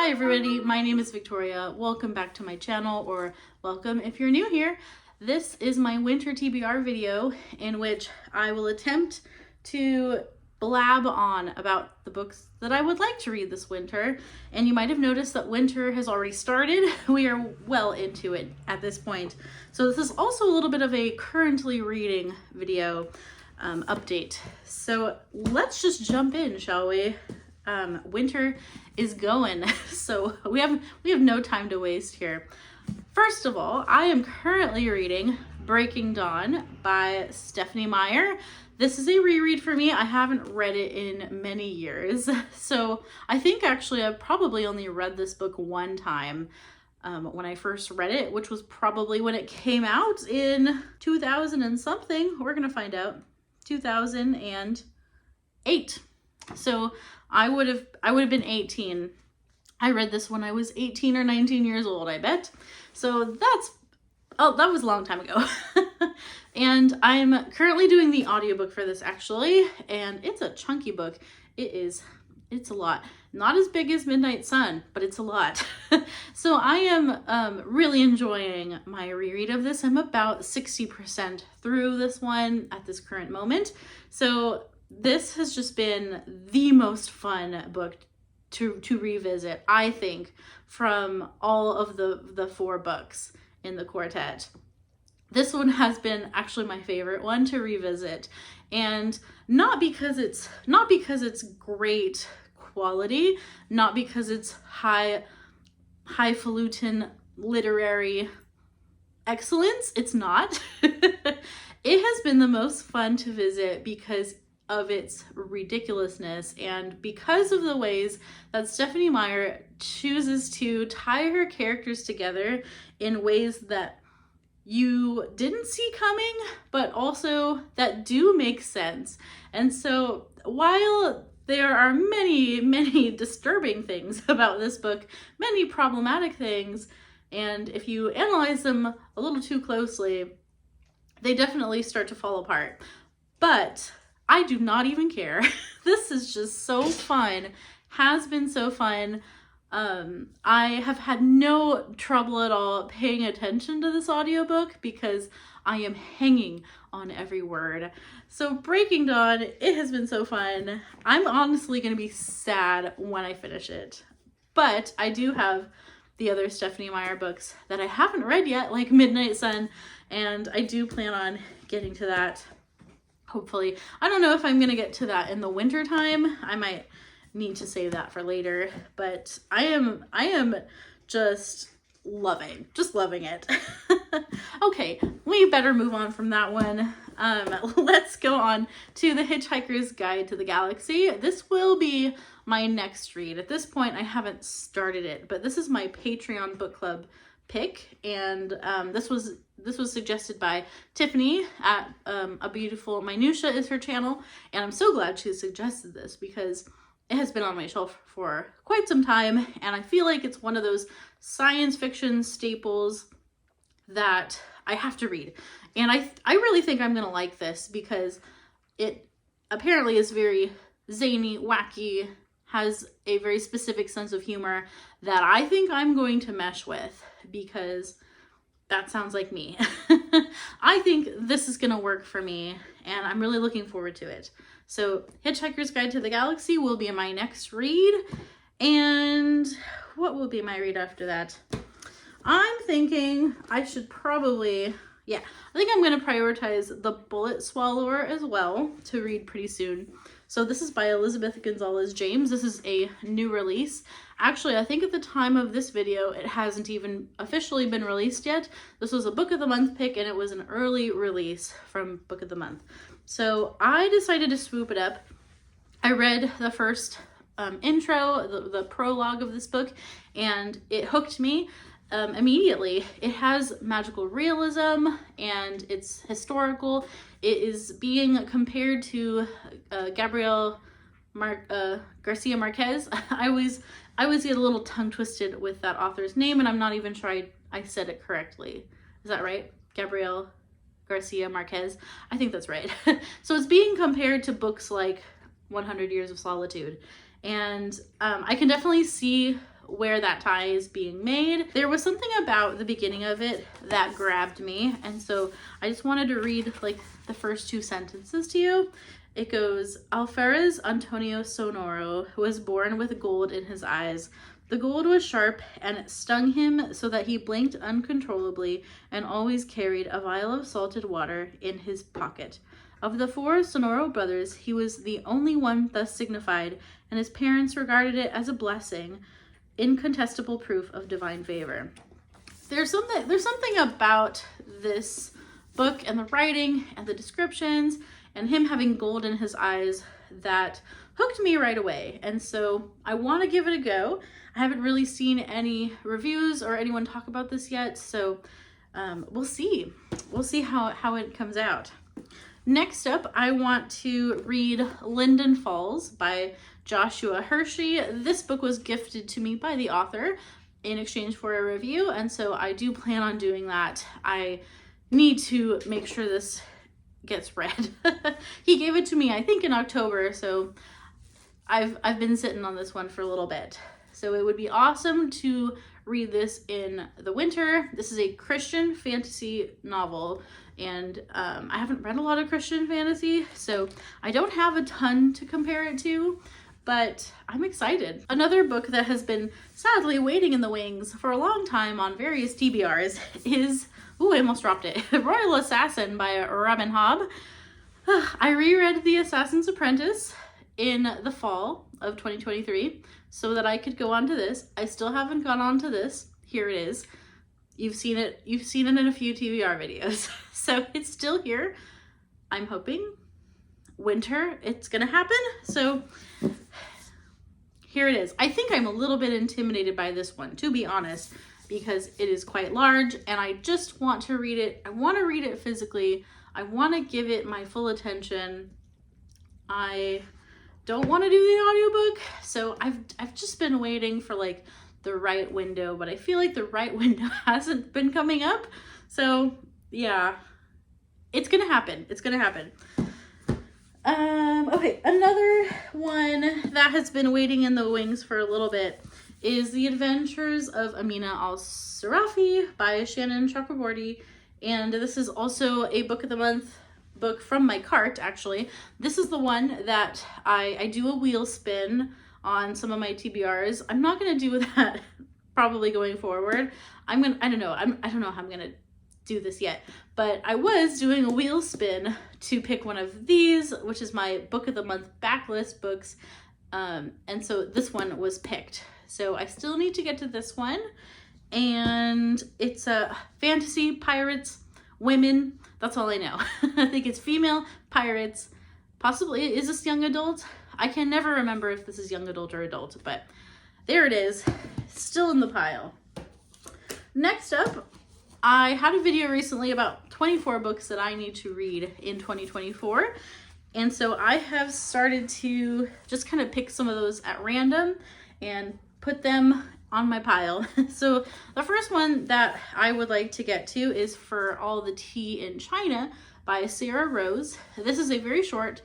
Hi everybody, my name is Victoria. Welcome back to my channel, or welcome if you're new here. This is my winter TBR video in which I will attempt to blab on about the books that I would like to read this winter. And you might have noticed that winter has already started. We are well into it at this point. So this is also a little bit of a currently reading video update. So let's just jump in, shall we? Winter is going, so we have no time to waste here. First of all, I am currently reading Breaking Dawn by Stephenie Meyer. This is a reread for me. I haven't read it in many years, so I think actually I've probably only read this book one time when I first read it, which was probably when it came out in 2000 and something. We're gonna find out. 2008. So I would have been 18. I read this when I was 18 or 19 years old, I bet. So that was a long time ago. And I'm currently doing the audiobook for this actually, and it's a chunky book. It's a lot. Not as big as Midnight Sun, but it's a lot. So I am really enjoying my reread of this. I'm about 60% through this one at this current moment. So this has just been the most fun book to revisit, I think, from all of the four books in the quartet. This one has been actually my favorite one to revisit, and not because it's great quality, not because it's highfalutin literary excellence. It's not. It has been the most fun to visit because of its ridiculousness and because of the ways that Stephenie Meyer chooses to tie her characters together in ways that you didn't see coming, but also that do make sense. And so while there are many, many disturbing things about this book, many problematic things, and if you analyze them a little too closely, they definitely start to fall apart. But I do not even care. This is just so fun, has been so fun. I have had no trouble at all paying attention to this audiobook because I am hanging on every word. So Breaking Dawn, it has been so fun. I'm honestly going to be sad when I finish it. But I do have the other Stephenie Meyer books that I haven't read yet, like Midnight Sun, and I do plan on getting to that. Hopefully. I don't know if I'm going to get to that in the winter time. I might need to save that for later, but I am just loving it. Okay, we better move on from that one. Let's go on to The Hitchhiker's Guide to the Galaxy. This will be my next read. At this point, I haven't started it, but this is my Patreon book club pick, and this was suggested by Tiffany at A Beautiful Minutia is her channel, and I'm so glad she suggested this because it has been on my shelf for quite some time, and I feel like it's one of those science fiction staples that I have to read. And I really think I'm gonna like this because it apparently is very zany, wacky, has a very specific sense of humor that I think I'm going to mesh with because that sounds like me. I think this is gonna work for me, and I'm really looking forward to it. So Hitchhiker's Guide to the Galaxy will be my next read, and what will be my read after that? I'm thinking I should probably, I think I'm gonna prioritize The Bullet Swallower as well to read pretty soon. So this is by Elizabeth Gonzalez James. This is a new release. Actually, I think at the time of this video, it hasn't even officially been released yet. This was a Book of the Month pick, and it was an early release from Book of the Month. So I decided to swoop it up. I read the first intro, the prologue of this book, and it hooked me immediately. It has magical realism, and it's historical. It is being compared to Gabriel Garcia Marquez. I always get a little tongue twisted with that author's name, and I'm not even sure I said it correctly. Is that right? Gabriel Garcia Marquez? I think that's right. So it's being compared to books like 100 Years of Solitude. And I can definitely see where that tie is being made. There was something about the beginning of it that grabbed me, and so I just wanted to read like the first 2 sentences to you. It goes, Alferez Antonio Sonoro was born with gold in his eyes. The gold was sharp and it stung him so that he blinked uncontrollably and always carried a vial of salted water in his pocket. Of the 4 Sonoro brothers, he was the only one thus signified, and his parents regarded it as a blessing, incontestable proof of divine favor. There's something about this book and the writing and the descriptions and him having gold in his eyes that hooked me right away. And so I want to give it a go. I haven't really seen any reviews or anyone talk about this yet, so we'll see. We'll see how it comes out. Next up, I want to read Lynen Falls by Joshua Hershey. This book was gifted to me by the author in exchange for a review, and so I do plan on doing that. I need to make sure this gets read. He gave it to me, I think, in October, so I've been sitting on this one for a little bit. So it would be awesome to read this in the winter. This is a Christian fantasy novel, and I haven't read a lot of Christian fantasy, so I don't have a ton to compare it to, but I'm excited. Another book that has been sadly waiting in the wings for a long time on various TBRs is, ooh, I almost dropped it, Royal Assassin by Robin Hobb. I reread The Assassin's Apprentice in the fall of 2023 so that I could go on to this. I still haven't gone on to this. Here it is. You've seen it in a few TBR videos. So it's still here. I'm hoping winter it's gonna happen. So here it is. I think I'm a little bit intimidated by this one, to be honest, because it is quite large and I just want to read it. I want to read it physically. I want to give it my full attention. I don't want to do the audiobook, so I've just been waiting for like the right window, but I feel like the right window hasn't been coming up. So yeah, it's gonna happen. It's gonna happen. Okay, another one that has been waiting in the wings for a little bit is The Adventures of Amina AlSurfi by Shannon Chakraborty, and this is also a book of the month book from my cart. Actually, this is the one that I do a wheel spin on some of my TBRs. I'm not gonna do that probably going forward. I don't know how I'm gonna do this yet, but I was doing a wheel spin to pick one of these, which is my book of the month backlist books, and so this one was picked. So I still need to get to this one, and it's a fantasy, pirates, women. That's all I know. I think it's female pirates. Possibly, is this young adult? I can never remember if this is young adult or adult, but there it is, still in the pile. Next up, I had a video recently about 24 books that I need to read in 2024. And so I have started to just kind of pick some of those at random and put them on my pile. So the first one that I would like to get to is For All the Tea in China by Sarah Rose. This is a very short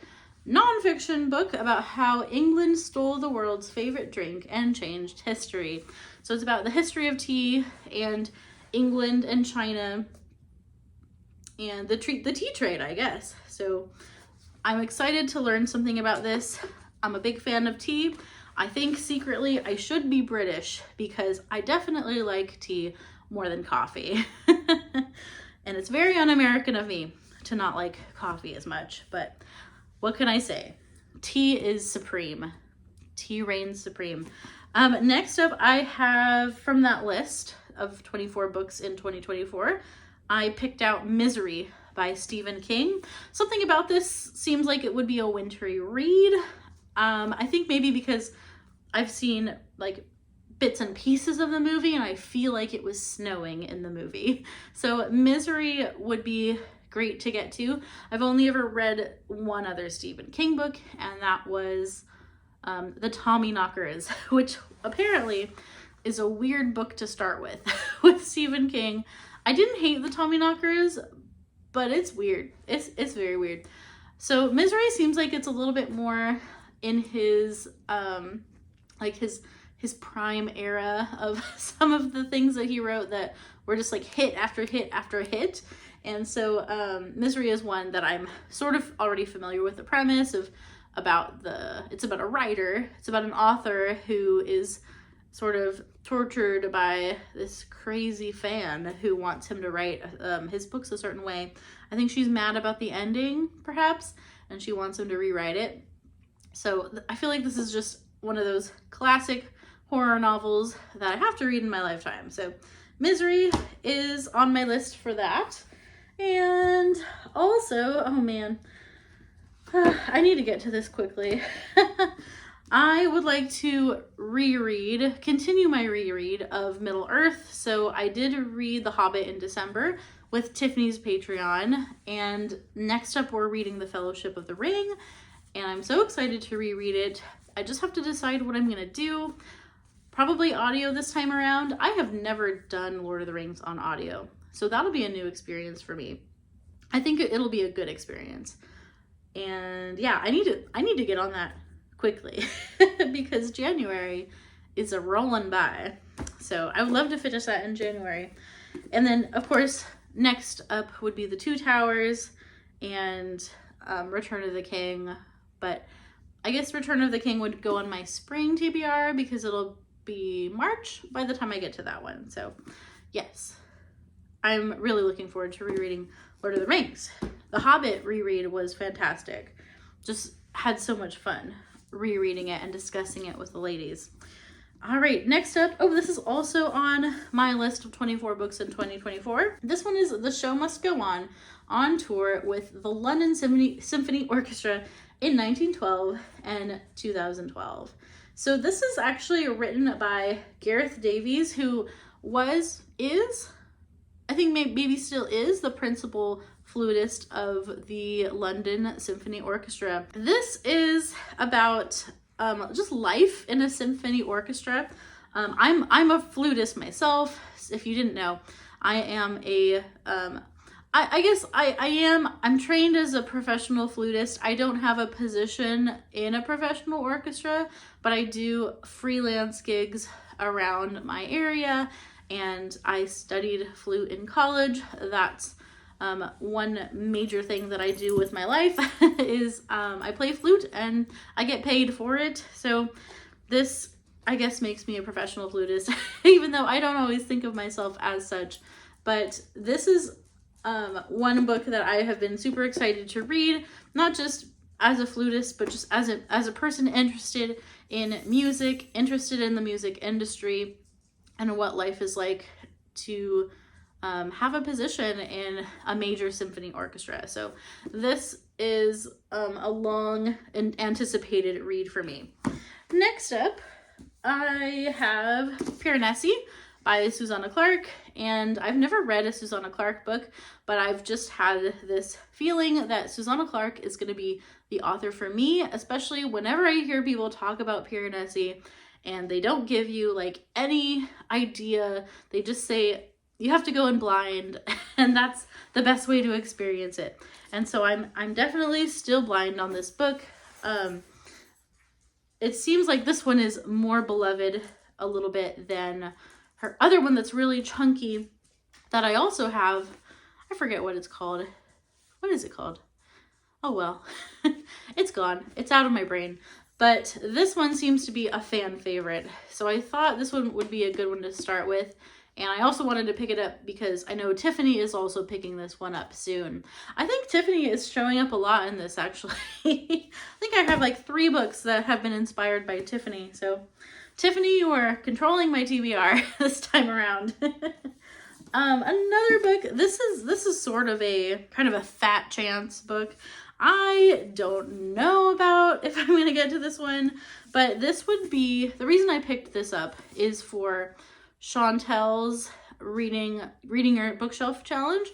nonfiction book about how England stole the world's favorite drink and changed history. So it's about the history of tea and England and China and the tea trade, I guess. So I'm excited to learn something about this. I'm a big fan of tea. I think secretly I should be British because I definitely like tea more than coffee. And it's very un-American of me to not like coffee as much, but what can I say? Tea is supreme. Tea reigns supreme. Next up, I have from that list of 24 books in 2024, I picked out Misery by Stephen King. Something about this seems like it would be a wintry read. I think maybe because I've seen like bits and pieces of the movie and I feel like it was snowing in the movie. So Misery would be great to get to. I've only ever read one other Stephen King book, and that was The Tommyknockers, which apparently is a weird book to start with Stephen King. I didn't hate The Tommyknockers, but it's weird. It's very weird. So Misery seems like it's a little bit more in his like his his prime era of some of the things that he wrote that were just like hit after hit after hit. And so Misery is one that I'm sort of already familiar with the premise of, it's about a writer, it's about an author who is sort of tortured by this crazy fan who wants him to write his books a certain way. I think she's mad about the ending, perhaps, and she wants him to rewrite it. So I feel like this is just one of those classic horror novels that I have to read in my lifetime. So Misery is on my list for that. And also, oh man, I need to get to this quickly. I would like to continue my reread of Middle-earth. So I did read The Hobbit in December with Tiffany's Patreon, and next up we're reading The Fellowship of the Ring, and I'm so excited to reread it. I just have to decide what I'm gonna do. Probably audio this time around. I have never done Lord of the Rings on audio, so that'll be a new experience for me. I think it'll be a good experience. And yeah, I need to get on that quickly because January is a rolling by. So I would love to finish that in January. And then of course, next up would be The Two Towers and Return of the King. But I guess Return of the King would go on my spring TBR because it'll be March by the time I get to that one. So yes, I'm really looking forward to rereading Lord of the Rings. The Hobbit reread was fantastic. Just had so much fun rereading it and discussing it with the ladies. All right, next up, this is also on my list of 24 books in 2024. This one is The Show Must Go on tour with the London Symphony Orchestra in 1912 and 2012. So this is actually written by Gareth Davies, who I think maybe still is the principal flutist of the London Symphony Orchestra. This is about just life in a symphony orchestra. I'm a flutist myself. If you didn't know, I am I'm trained as a professional flutist. I don't have a position in a professional orchestra, but I do freelance gigs around my area, and I studied flute in college. That's one major thing that I do with my life is I play flute and I get paid for it. So this, I guess, makes me a professional flutist, even though I don't always think of myself as such. But this is one book that I have been super excited to read, not just as a flutist, but just as a person interested in music, interested in the music industry, and what life is like to have a position in a major symphony orchestra. So this is a long and anticipated read for me. Next up, I have Piranesi by Susanna Clarke, and I've never read a Susanna Clarke book, but I've just had this feeling that Susanna Clarke is going to be the author for me, especially whenever I hear people talk about Piranesi and they don't give you like any idea. They just say you have to go in blind, and that's the best way to experience it. And so I'm definitely still blind on this book. It seems like this one is more beloved a little bit than her other one that's really chunky that I also have. I forget what it's called. What is it called? Oh well, it's gone. It's out of my brain. But this one seems to be a fan favorite. So I thought this one would be a good one to start with. And I also wanted to pick it up because I know Tiffany is also picking this one up soon. I think Tiffany is showing up a lot in this, actually. I think I have like 3 books that have been inspired by Tiffany. So Tiffany, you are controlling my TBR this time around. Another book, this is sort of a kind of a fat chance book. I don't know about if I'm going to get to this one, but this would be, the reason I picked this up is for Chantel's reading your bookshelf challenge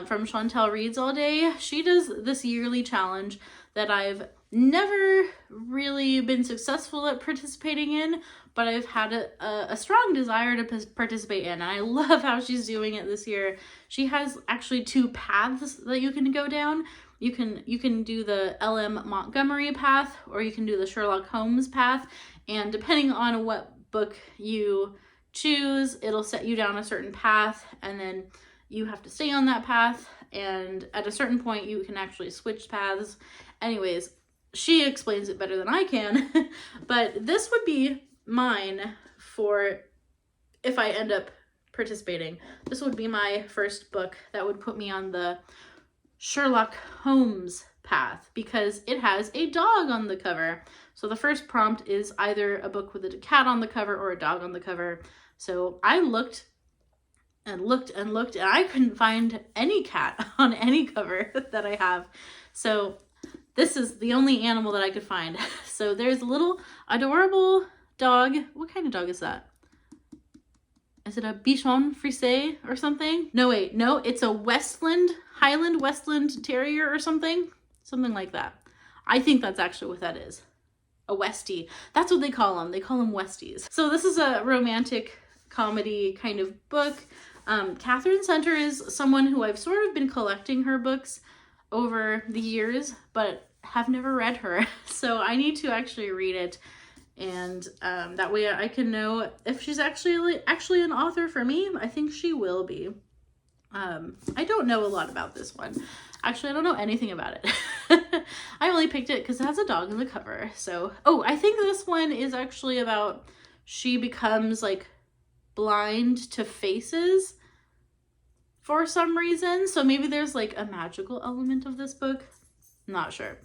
from Chantel Reads All Day. She does this yearly challenge that I've never really been successful at participating in, but I've had a strong desire to participate in, and I love how she's doing it this year. She has actually 2 paths that you can go down. You can do the L.M. Montgomery path, or you can do the Sherlock Holmes path, and depending on what book you choose, it'll set you down a certain path, and then you have to stay on that path, and at a certain point you can actually switch paths. Anyways, she explains it better than I can, but this would be mine for if I end up participating. This would be my first book that would put me on the Sherlock Holmes path, because it has a dog on the cover. So the first prompt is either a book with a cat on the cover or a dog on the cover. So I looked and looked and looked, and I couldn't find any cat on any cover that I have. So this is the only animal that I could find. So there's a little adorable dog. What kind of dog is that? Is it a Bichon Frise or something? No, wait, no, it's a Highland Westland Terrier or something. Something like that. I think that's actually what that is. A Westie. That's what they call them. They call them Westies. So this is a romantic comedy kind of book. Catherine Center is someone who I've sort of been collecting her books over the years, but have never read her. So I need to actually read it. And that way I can know if she's actually an author for me. I think she will be. I don't know a lot about this one. Actually, I don't know anything about it. I only picked it because it has a dog in the cover. So, oh, I think this one is actually about she becomes like blind to faces for some reason. So maybe there's like a magical element of this book. Not sure.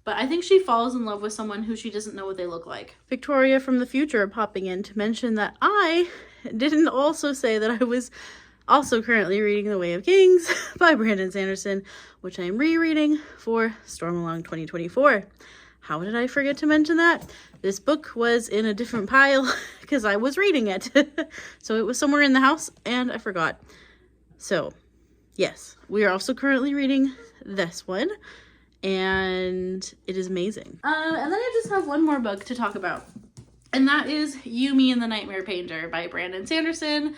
But I think she falls in love with someone who she doesn't know what they look like. Victoria from the future popping in to mention that I didn't also say that I was also currently reading The Way of Kings by Brandon Sanderson, which I am rereading for Storm Along 2024. How did I forget to mention that? This book was in a different pile because I was reading it. So it was somewhere in the house and I forgot. So yes, we are also currently reading this one. And it is amazing. And then I just have one more book to talk about. And that is You, Me, and the Nightmare Painter by Brandon Sanderson.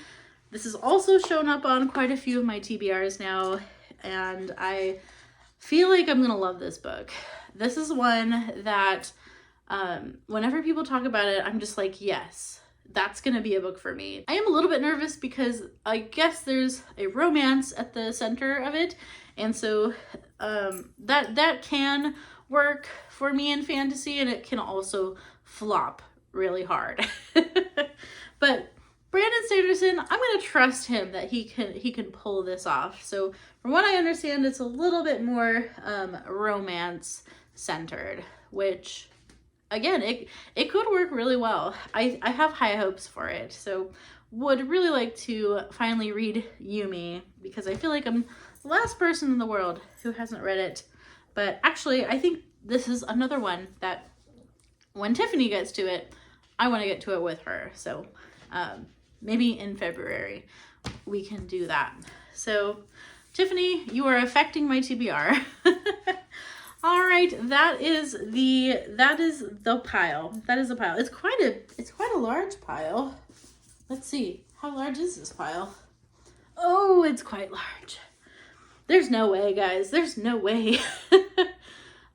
This has also shown up on quite a few of my TBRs now. And I feel like I'm going to love this book. This is one that whenever people talk about it, I'm just like, yes, that's going to be a book for me. I am a little bit nervous because I guess there's a romance at the center of it. And so that can work for me in fantasy, and it can also flop really hard. But Brandon Sanderson, I'm going to trust him that he can pull this off. So from what I understand, it's a little bit more romance centered, which again, it could work really well. I have high hopes for it. So would really like to finally read Yumi, because I feel like I'm the last person in the world who hasn't read it. But actually, I think this is another one that when Tiffany gets to it, I want to get to it with her. So maybe in February we can do that. So Tiffany, you are affecting my TBR. All right, that is the pile. That is a pile. It's quite a large pile. Let's see. How large is this pile? Oh, it's quite large. There's no way, guys. There's no way.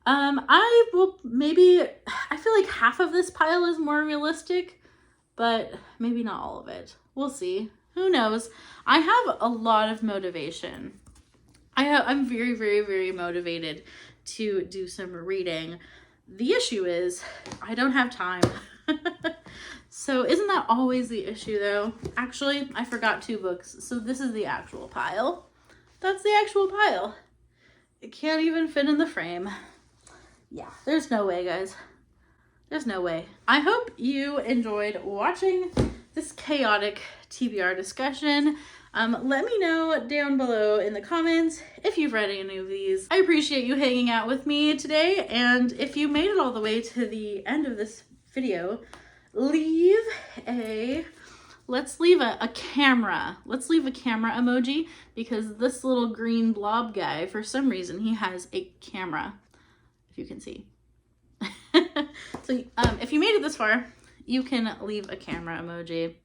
I feel like half of this pile is more realistic, but maybe not all of it. We'll see. Who knows? I have a lot of motivation. I'm very, very, very motivated to do some reading. The issue is I don't have time. So isn't that always the issue though? Actually, I forgot 2 books. So this is the actual pile. That's the actual pile. It can't even fit in the frame. Yeah, there's no way, guys. There's no way. I hope you enjoyed watching this chaotic TBR discussion. Let me know down below in the comments if you've read any of these. I appreciate you hanging out with me today, and if you made it all the way to the end of this video, let's leave a camera. Let's leave a camera emoji, because this little green blob guy, for some reason, he has a camera, if you can see. So if you made it this far, you can leave a camera emoji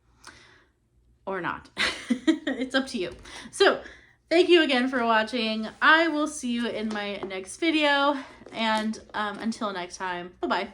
or not. It's up to you. So thank you again for watching. I will see you in my next video, and until next time, bye-bye.